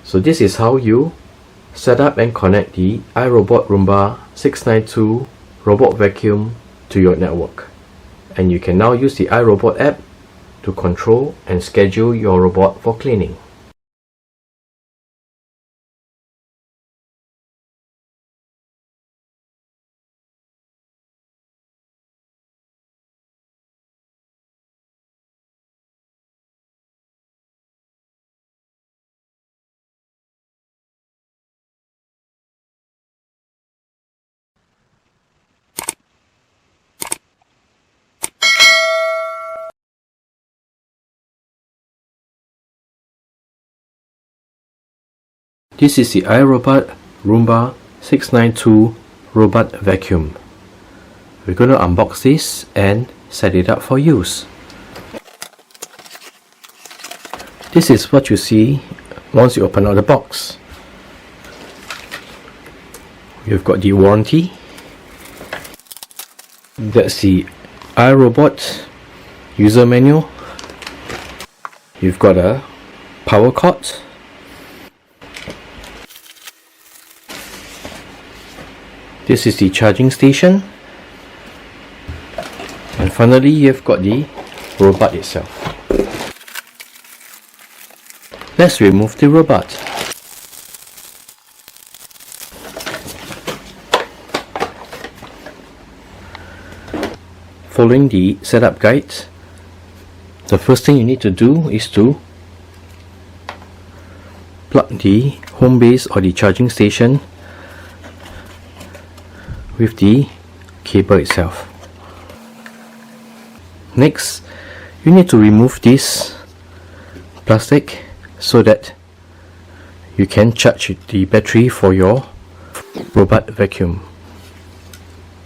So this is how you set up and connect the iRobot Roomba 692 robot vacuum to your network. And you can now use the iRobot app to control and schedule your robot for cleaning. This is the iRobot Roomba 692 robot vacuum. We're going to unbox this and set it up for use. This is what you see once you open out the box. You've got the warranty. That's the iRobot user manual. You've got a power cord. This is the charging station. And finally, you've got the robot itself. Let's remove the robot. Following the setup guide, the first thing you need to do is to plug the home base or the charging station with the cable itself. Next, you need to remove this plastic so that you can charge the battery for your robot vacuum.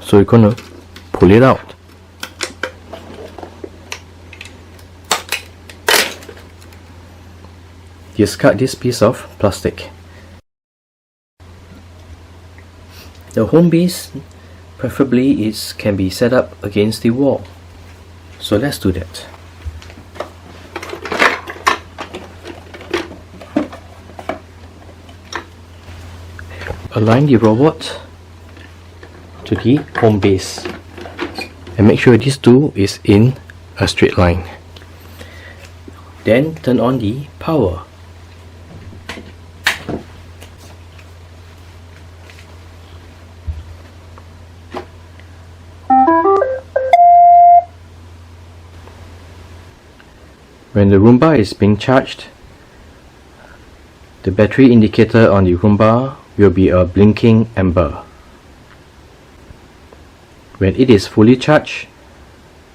So you're going to pull it out. Discard this piece of plastic. The home base preferably can be set up against the wall. So let's do that. Align the robot to the home base and make sure this too is in a straight line. Then turn on the power. When the Roomba is being charged, the battery indicator on the Roomba will be a blinking amber. When it is fully charged,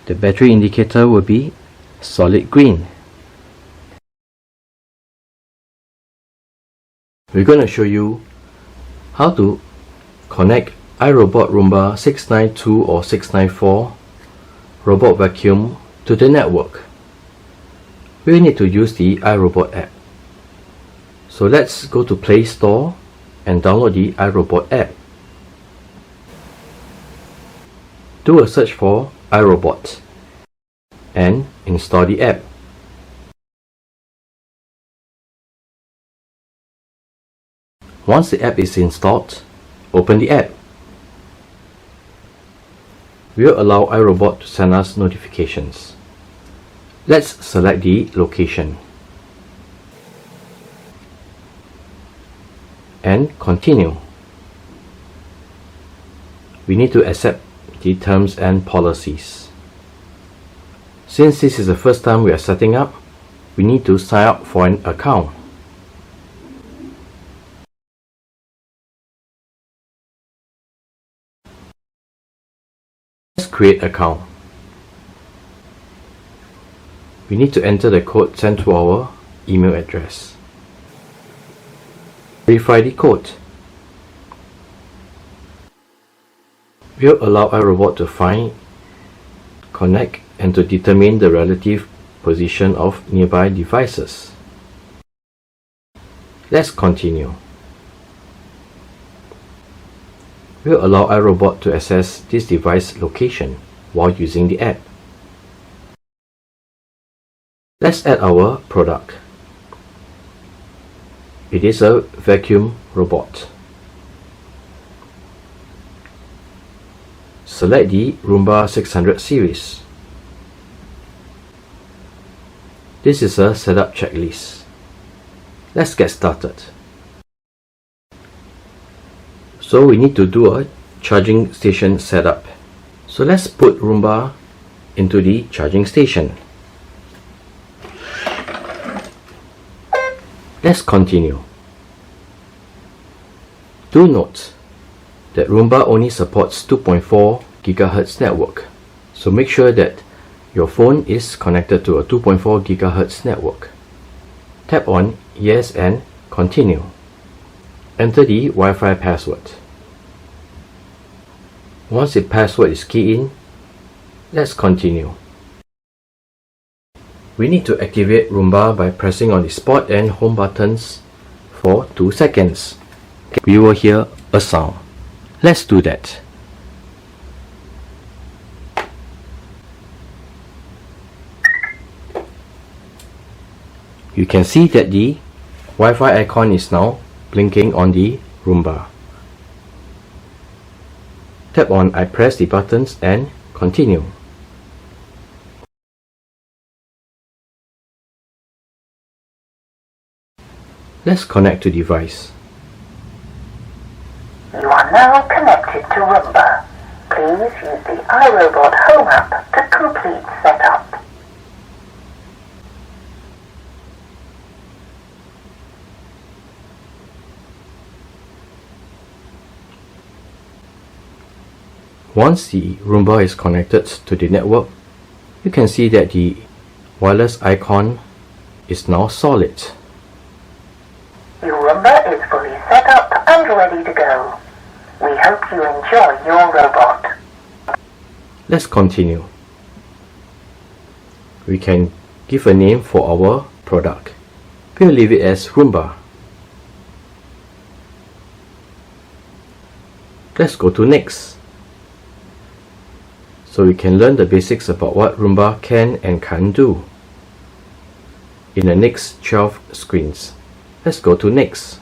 the battery indicator will be solid green. We're going to show you how to connect iRobot Roomba 692 or 694 robot vacuum to the network. We need to use the iRobot app. So let's go to Play Store and download the iRobot app. Do a search for iRobot and install the app. Once the app is installed, open the app. We'll allow iRobot to send us notifications. Let's select the location and continue. We need to accept the terms and policies. Since this is the first time we are setting up, we need to sign up for an account. Let's create an account. We need to enter the code sent to our email address. Verify the code. We'll allow iRobot to find, connect, and to determine the relative position of nearby devices. Let's continue. We'll allow iRobot to access this device location while using the app. Let's add our product. It is a vacuum robot. Select the Roomba 600 series. This is a setup checklist. Let's get started. So we need to do a charging station setup. So let's put Roomba into the charging station. Let's continue. Do note that Roomba only supports 2.4 GHz network, so make sure that your phone is connected to a 2.4 GHz network. Tap on Yes and Continue. Enter the Wi-Fi password. Once the password is keyed in, let's continue. We need to activate Roomba by pressing on the spot and home buttons for 2 seconds. We will hear a sound. Let's do that. You can see that the Wi-Fi icon is now blinking on the Roomba. Tap on I press the buttons and continue. Let's connect to device. You are now connected to Roomba. Please use the iRobot Home app to complete setup. Once the Roomba is connected to the network, you can see that the wireless icon is now solid. Your Roomba is fully set up and ready to go. We hope you enjoy your robot. Let's continue. We can give a name for our product. We'll leave it as Roomba. Let's go to next. So we can learn the basics about what Roomba can and can't do in the next 12 screens. Let's go to next.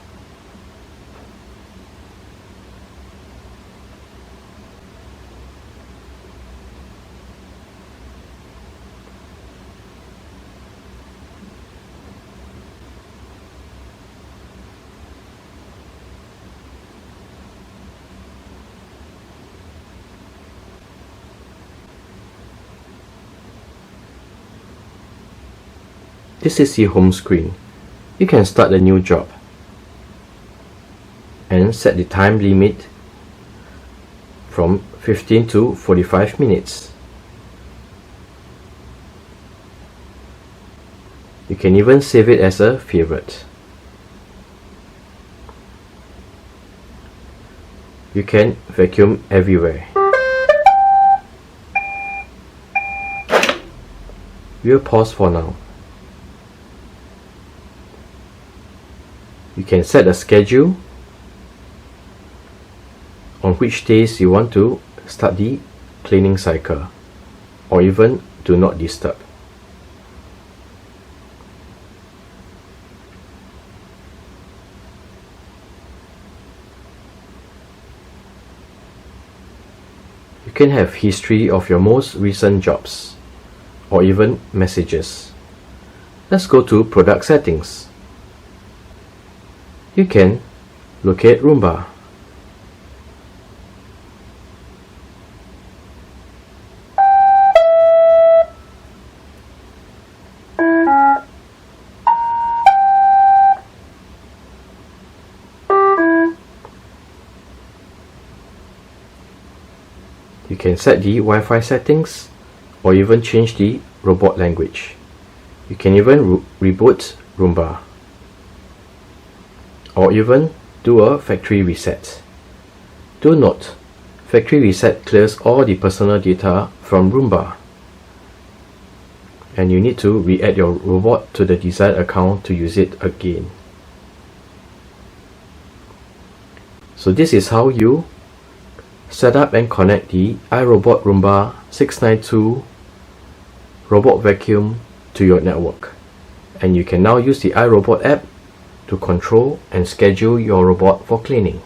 This is the home screen. You can start a new job and set the time limit from 15 to 45 minutes. You can even save it as a favorite. You can vacuum everywhere. We'll pause for now. You can set a schedule on which days you want to start the cleaning cycle, or even do not disturb. You can have history of your most recent jobs, or even messages. Let's go to product settings. You can locate Roomba. You can set the Wi-Fi settings or even change the robot language. You can even reboot Roomba, or even do a factory reset. Do note, factory reset clears all the personal data from Roomba, and you need to re-add your robot to the desired account to use it again. So this is how you set up and connect the iRobot Roomba 692 robot vacuum to your network, and you can now use the iRobot app to control and schedule your robot for cleaning.